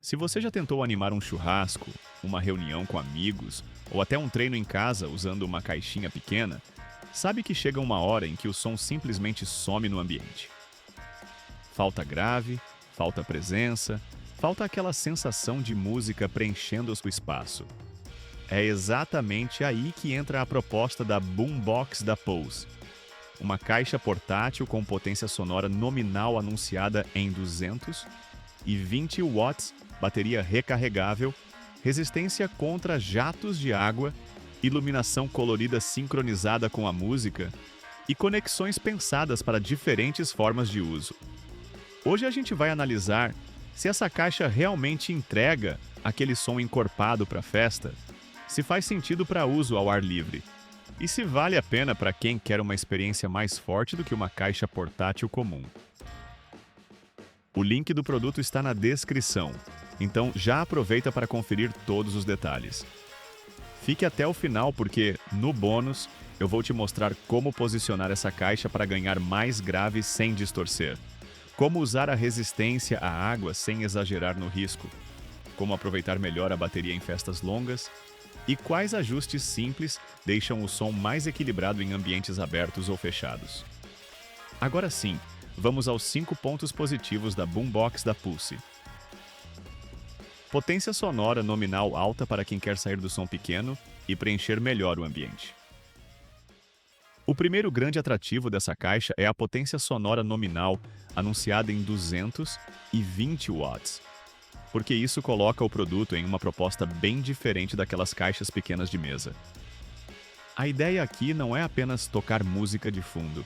Se você já tentou animar um churrasco, uma reunião com amigos ou até um treino em casa usando uma caixinha pequena, sabe que chega uma hora em que o som simplesmente some no ambiente. Falta grave, falta presença, falta aquela sensação de música preenchendo o espaço. É exatamente aí que entra a proposta da Boombox da Pulse, uma caixa portátil com potência sonora nominal anunciada em 200 e 20 watts, bateria recarregável, resistência contra jatos de água, iluminação colorida sincronizada com a música e conexões pensadas para diferentes formas de uso. Hoje a gente vai analisar se essa caixa realmente entrega aquele som encorpado para a festa, se faz sentido para uso ao ar livre e se vale a pena para quem quer uma experiência mais forte do que uma caixa portátil comum. O link do produto está na descrição, então já aproveita para conferir todos os detalhes. Fique até o final porque, no bônus, eu vou te mostrar como posicionar essa caixa para ganhar mais grave sem distorcer, como usar a resistência à água sem exagerar no risco, como aproveitar melhor a bateria em festas longas e quais ajustes simples deixam o som mais equilibrado em ambientes abertos ou fechados. Agora sim, vamos aos 5 pontos positivos da Boombox da Pulse. Potência sonora nominal alta para quem quer sair do som pequeno e preencher melhor o ambiente. O primeiro grande atrativo dessa caixa é a potência sonora nominal anunciada em 220 watts, porque isso coloca o produto em uma proposta bem diferente daquelas caixas pequenas de mesa. A ideia aqui não é apenas tocar música de fundo,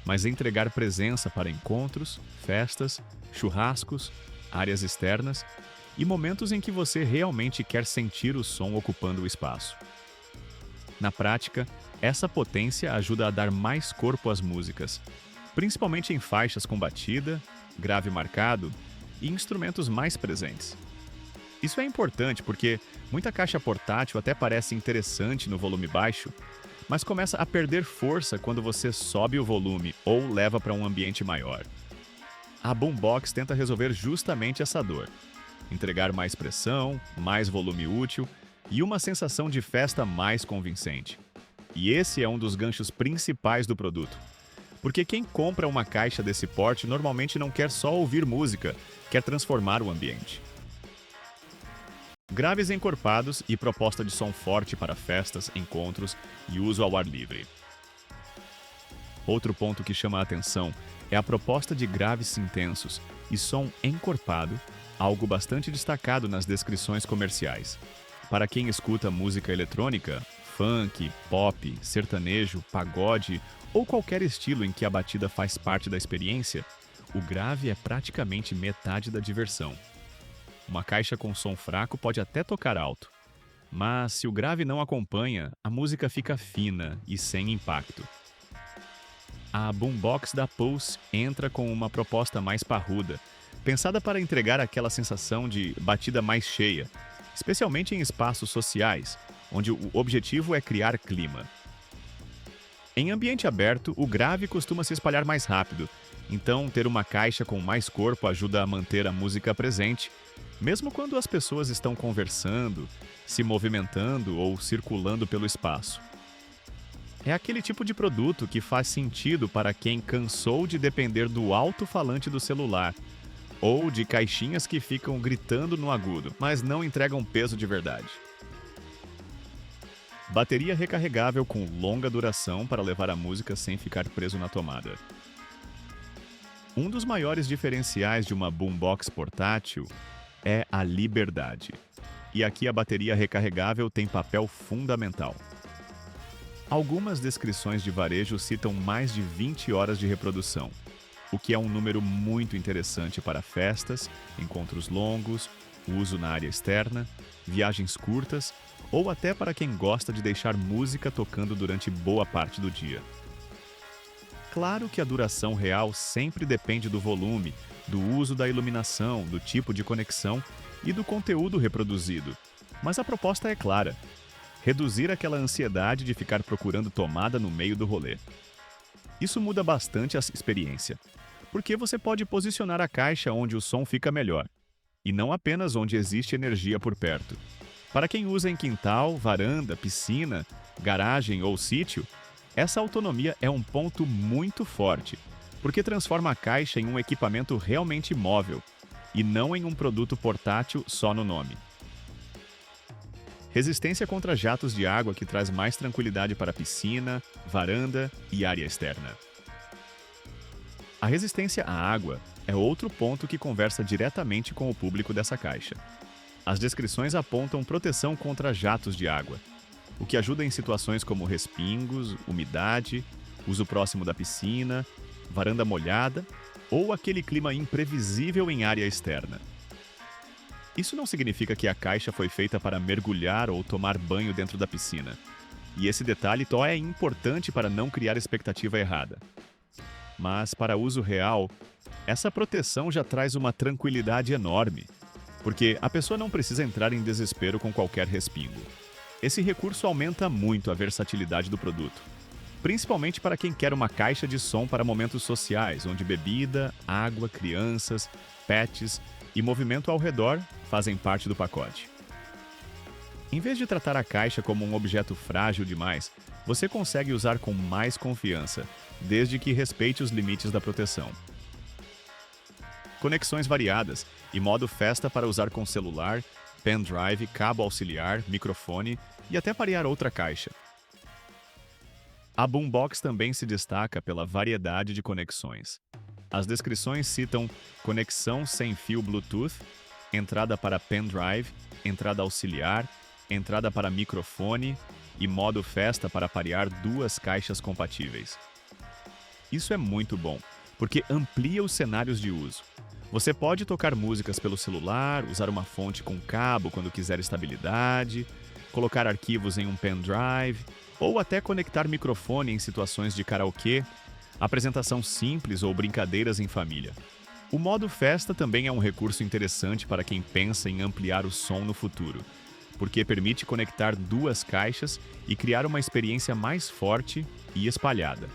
mas entregar presença para encontros, festas, churrascos, áreas externas e momentos em que você realmente quer sentir o som ocupando o espaço. Na prática, essa potência ajuda a dar mais corpo às músicas, principalmente em faixas com batida, grave marcado e instrumentos mais presentes. Isso é importante porque muita caixa portátil até parece interessante no volume baixo, mas começa a perder força quando você sobe o volume ou leva para um ambiente maior. A Boombox tenta resolver justamente essa dor, entregar mais pressão, mais volume útil e uma sensação de festa mais convincente. E esse é um dos ganchos principais do produto. Porque quem compra uma caixa desse porte normalmente não quer só ouvir música, quer transformar o ambiente. Graves encorpados e proposta de som forte para festas, encontros e uso ao ar livre. Outro ponto que chama a atenção é a proposta de graves intensos e som encorpado, algo bastante destacado nas descrições comerciais. Para quem escuta música eletrônica, funk, pop, sertanejo, pagode ou qualquer estilo em que a batida faz parte da experiência, o grave é praticamente metade da diversão. Uma caixa com som fraco pode até tocar alto, mas se o grave não acompanha, a música fica fina e sem impacto. A Boombox da Pulse entra com uma proposta mais parruda, pensada para entregar aquela sensação de batida mais cheia, especialmente em espaços sociais, onde o objetivo é criar clima. Em ambiente aberto, o grave costuma se espalhar mais rápido, então ter uma caixa com mais corpo ajuda a manter a música presente, mesmo quando as pessoas estão conversando, se movimentando ou circulando pelo espaço. É aquele tipo de produto que faz sentido para quem cansou de depender do alto-falante do celular ou de caixinhas que ficam gritando no agudo, mas não entregam peso de verdade. Bateria recarregável com longa duração para levar a música sem ficar preso na tomada. Um dos maiores diferenciais de uma boombox portátil é a liberdade. E aqui a bateria recarregável tem papel fundamental. Algumas descrições de varejo citam mais de 20 horas de reprodução, o que é um número muito interessante para festas, encontros longos, uso na área externa, viagens curtas ou até para quem gosta de deixar música tocando durante boa parte do dia. Claro que a duração real sempre depende do volume, do uso da iluminação, do tipo de conexão e do conteúdo reproduzido, mas a proposta é clara: reduzir aquela ansiedade de ficar procurando tomada no meio do rolê. Isso muda bastante a experiência, porque você pode posicionar a caixa onde o som fica melhor. e não apenas onde existe energia por perto. Para quem usa em quintal, varanda, piscina, garagem ou sítio, essa autonomia é um ponto muito forte, porque transforma a caixa em um equipamento realmente móvel e não em um produto portátil só no nome. Resistência contra jatos de água que traz mais tranquilidade para piscina, varanda e área externa. A resistência à água é outro ponto que conversa diretamente com o público dessa caixa. As descrições apontam proteção contra jatos de água, o que ajuda em situações como respingos, umidade, uso próximo da piscina, varanda molhada ou aquele clima imprevisível em área externa. Isso não significa que a caixa foi feita para mergulhar ou tomar banho dentro da piscina. E esse detalhe só é importante para não criar expectativa errada. Mas, para uso real, essa proteção já traz uma tranquilidade enorme, porque a pessoa não precisa entrar em desespero com qualquer respingo. Esse recurso aumenta muito a versatilidade do produto, principalmente para quem quer uma caixa de som para momentos sociais, onde bebida, água, crianças, pets e movimento ao redor fazem parte do pacote. Em vez de tratar a caixa como um objeto frágil demais, você consegue usar com mais confiança, desde que respeite os limites da proteção. Conexões variadas e modo festa para usar com celular, pendrive, cabo auxiliar, microfone e até parear outra caixa. A Boombox também se destaca pela variedade de conexões. As descrições citam conexão sem fio Bluetooth, entrada para pendrive, entrada auxiliar, entrada para microfone e modo festa para parear duas caixas compatíveis. Isso é muito bom, porque amplia os cenários de uso. Você pode tocar músicas pelo celular, usar uma fonte com cabo quando quiser estabilidade, colocar arquivos em um pendrive, ou até conectar microfone em situações de karaokê, apresentação simples ou brincadeiras em família. O modo festa também é um recurso interessante para quem pensa em ampliar o som no futuro, porque permite conectar duas caixas e criar uma experiência mais forte e espalhada.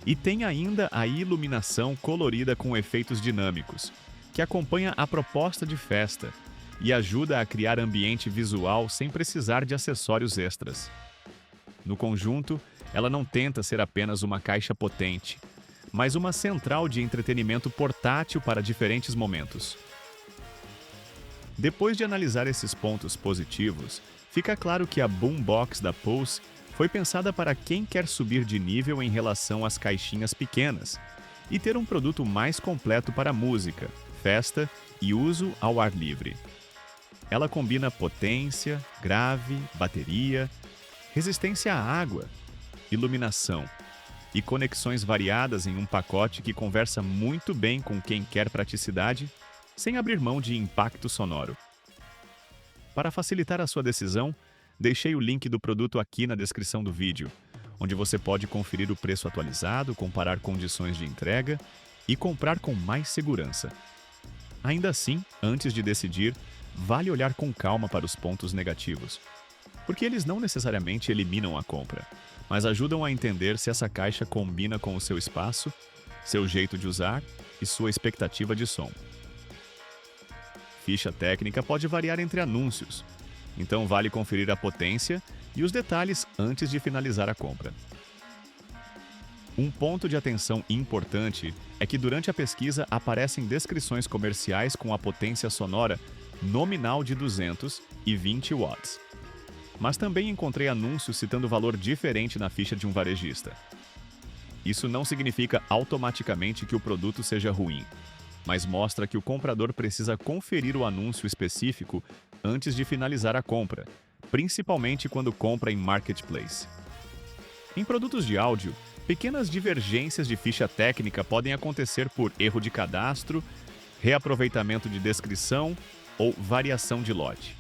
E tem ainda a iluminação colorida com efeitos dinâmicos, que acompanha a proposta de festa e ajuda a criar ambiente visual sem precisar de acessórios extras. No conjunto, ela não tenta ser apenas uma caixa potente, mas uma central de entretenimento portátil para diferentes momentos. Depois de analisar esses pontos positivos, fica claro que a Boombox da Pulse foi pensada para quem quer subir de nível em relação às caixinhas pequenas e ter um produto mais completo para música, festa e uso ao ar livre. Ela combina potência, grave, bateria, resistência à água, iluminação e conexões variadas em um pacote que conversa muito bem com quem quer praticidade, sem abrir mão de impacto sonoro. Para facilitar a sua decisão, deixei o link do produto aqui na descrição do vídeo, onde você pode conferir o preço atualizado, comparar condições de entrega e comprar com mais segurança. Ainda assim, antes de decidir, vale olhar com calma para os pontos negativos, porque eles não necessariamente eliminam a compra, mas ajudam a entender se essa caixa combina com o seu espaço, seu jeito de usar e sua expectativa de som. Ficha técnica pode variar entre anúncios, então vale conferir a potência e os detalhes antes de finalizar a compra. Um ponto de atenção importante é que durante a pesquisa aparecem descrições comerciais com a potência sonora nominal de 220 watts. Mas também encontrei anúncios citando valor diferente na ficha de um varejista. Isso não significa automaticamente que o produto seja ruim, mas mostra que o comprador precisa conferir o anúncio específico antes de finalizar a compra, principalmente quando compra em marketplace. Em produtos de áudio, pequenas divergências de ficha técnica podem acontecer por erro de cadastro, reaproveitamento de descrição ou variação de lote.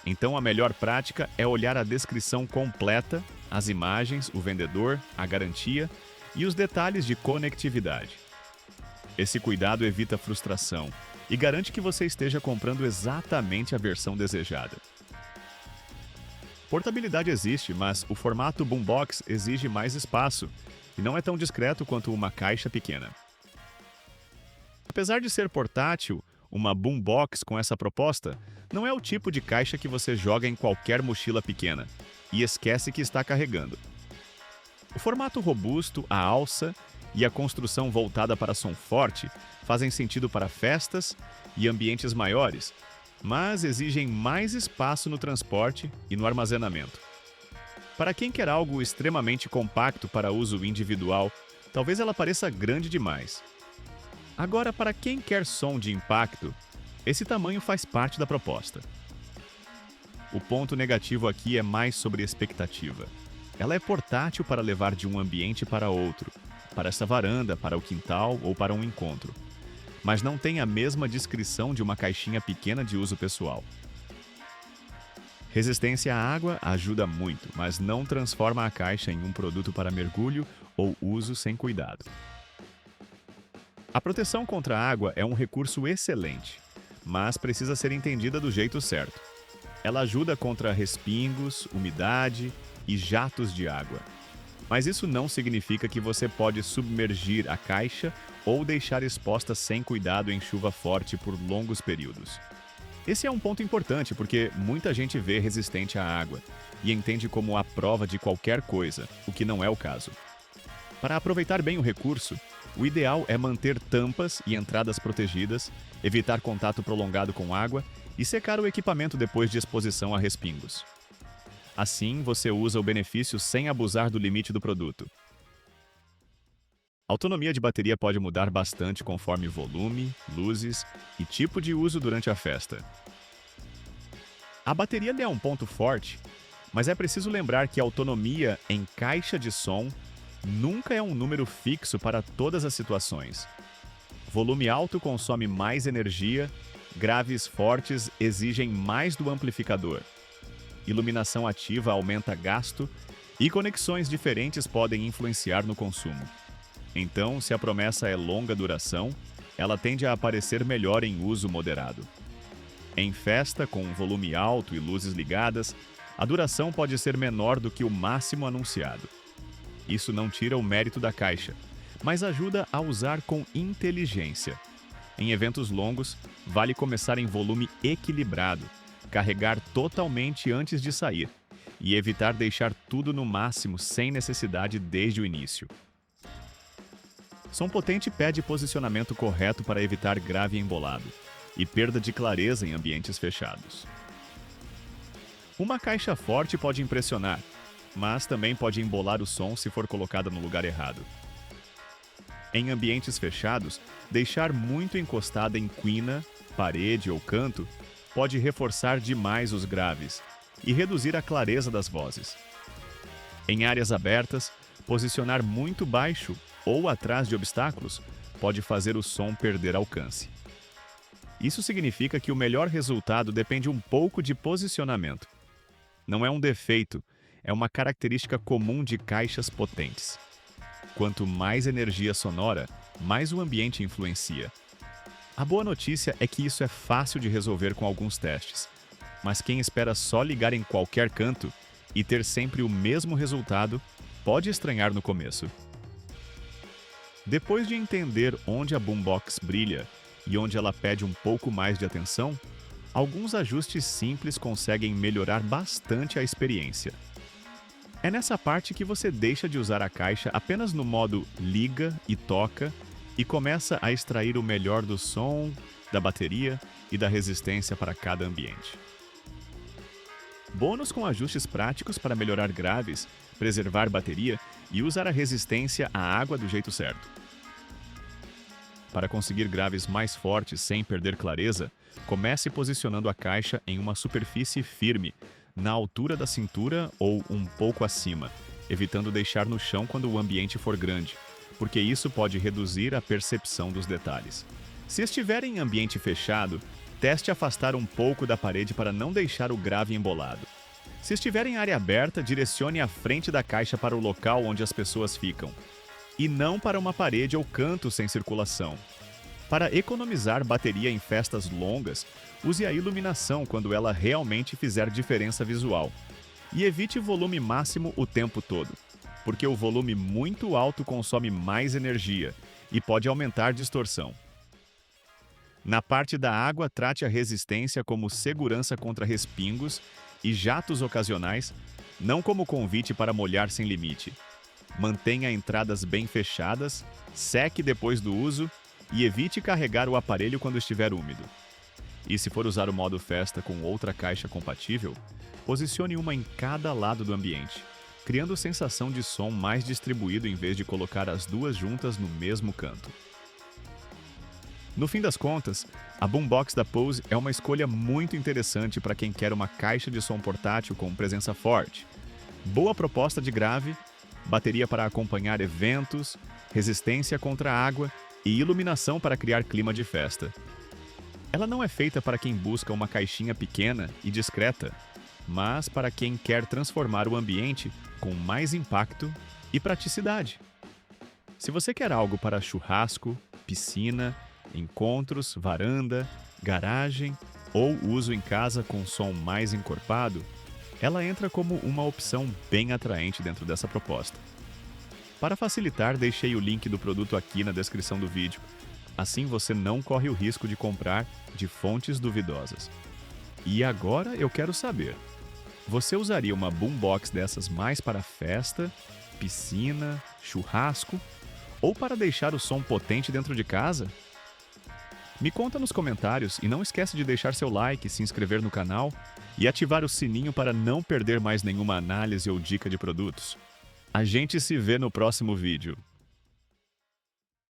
Então, a melhor prática é olhar a descrição completa, as imagens, o vendedor, a garantia e os detalhes de conectividade. Esse cuidado evita frustração e garante que você esteja comprando exatamente a versão desejada. Portabilidade existe, mas o formato Boombox exige mais espaço e não é tão discreto quanto uma caixa pequena. Apesar de ser portátil, Uma boombox com essa proposta não é o tipo de caixa que você joga em qualquer mochila pequena e esquece que está carregando. O formato robusto, a alça e a construção voltada para som forte fazem sentido para festas e ambientes maiores, mas exigem mais espaço no transporte e no armazenamento. Para quem quer algo extremamente compacto para uso individual, talvez ela pareça grande demais. Agora, para quem quer som de impacto, esse tamanho faz parte da proposta. O ponto negativo aqui é mais sobre expectativa. Ela é portátil para levar de um ambiente para outro, para essa varanda, para o quintal ou para um encontro, mas não tem a mesma descrição de uma caixinha pequena de uso pessoal. Resistência à água ajuda muito, mas não transforma a caixa em um produto para mergulho ou uso sem cuidado. A proteção contra a água é um recurso excelente, mas precisa ser entendida do jeito certo. Ela ajuda contra respingos, umidade e jatos de água. Mas isso não significa que você pode submergir a caixa ou deixar exposta sem cuidado em chuva forte por longos períodos. Esse é um ponto importante porque muita gente vê resistente à água e entende como a prova de qualquer coisa, o que não é o caso. Para aproveitar bem o recurso, o ideal é manter tampas e entradas protegidas, evitar contato prolongado com água e secar o equipamento depois de exposição a respingos. Assim, você usa o benefício sem abusar do limite do produto. A autonomia de bateria pode mudar bastante conforme volume, luzes e tipo de uso durante a festa. A bateria é um ponto forte, mas é preciso lembrar que a autonomia em caixa de som nunca é um número fixo para todas as situações. Volume alto consome mais energia, graves fortes exigem mais do amplificador. Iluminação ativa aumenta gasto e conexões diferentes podem influenciar no consumo. Então, se a promessa é longa duração, ela tende a aparecer melhor em uso moderado. Em festa, com volume alto e luzes ligadas, a duração pode ser menor do que o máximo anunciado. Isso não tira o mérito da caixa, mas ajuda a usar com inteligência. Em eventos longos, vale começar em volume equilibrado, carregar totalmente antes de sair e evitar deixar tudo no máximo sem necessidade desde o início. Som potente pede posicionamento correto para evitar grave embolado e perda de clareza em ambientes fechados. Uma caixa forte pode impressionar, mas também pode embolar o som se for colocada no lugar errado. Em ambientes fechados, deixar muito encostada em quina, parede ou canto pode reforçar demais os graves e reduzir a clareza das vozes. Em áreas abertas, posicionar muito baixo ou atrás de obstáculos pode fazer o som perder alcance. Isso significa que o melhor resultado depende um pouco de posicionamento. Não é um defeito, é uma característica comum de caixas potentes. Quanto mais energia sonora, mais o ambiente influencia. A boa notícia é que isso é fácil de resolver com alguns testes, mas quem espera só ligar em qualquer canto e ter sempre o mesmo resultado pode estranhar no começo. Depois de entender onde a boombox brilha e onde ela pede um pouco mais de atenção, alguns ajustes simples conseguem melhorar bastante a experiência. É nessa parte que você deixa de usar a caixa apenas no modo liga e toca e começa a extrair o melhor do som, da bateria e da resistência para cada ambiente. Bônus com ajustes práticos para melhorar graves, preservar bateria e usar a resistência à água do jeito certo. Para conseguir graves mais fortes sem perder clareza, comece posicionando a caixa em uma superfície firme, na altura da cintura ou um pouco acima, evitando deixar no chão quando o ambiente for grande, porque isso pode reduzir a percepção dos detalhes. Se estiver em ambiente fechado, teste afastar um pouco da parede para não deixar o grave embolado. Se estiver em área aberta, direcione a frente da caixa para o local onde as pessoas ficam, e não para uma parede ou canto sem circulação. Para economizar bateria em festas longas, use a iluminação quando ela realmente fizer diferença visual. E evite volume máximo o tempo todo, porque o volume muito alto consome mais energia e pode aumentar distorção. Na parte da água, trate a resistência como segurança contra respingos e jatos ocasionais, não como convite para molhar sem limite. Mantenha entradas bem fechadas, seque depois do uso e evite carregar o aparelho quando estiver úmido. E se for usar o modo festa com outra caixa compatível, posicione uma em cada lado do ambiente, criando sensação de som mais distribuído em vez de colocar as duas juntas no mesmo canto. No fim das contas, a Boombox da Pose é uma escolha muito interessante para quem quer uma caixa de som portátil com presença forte, boa proposta de grave, bateria para acompanhar eventos, resistência contra a água e iluminação para criar clima de festa. Ela não é feita para quem busca uma caixinha pequena e discreta, mas para quem quer transformar o ambiente com mais impacto e praticidade. Se você quer algo para churrasco, piscina, encontros, varanda, garagem ou uso em casa com som mais encorpado, ela entra como uma opção bem atraente dentro dessa proposta. Para facilitar, deixei o link do produto aqui na descrição do vídeo. Assim você não corre o risco de comprar de fontes duvidosas. E agora eu quero saber: você usaria uma boombox dessas mais para festa, piscina, churrasco ou para deixar o som potente dentro de casa? Me conta nos comentários e não esquece de deixar seu like, se inscrever no canal e ativar o sininho para não perder mais nenhuma análise ou dica de produtos. A gente se vê no próximo vídeo.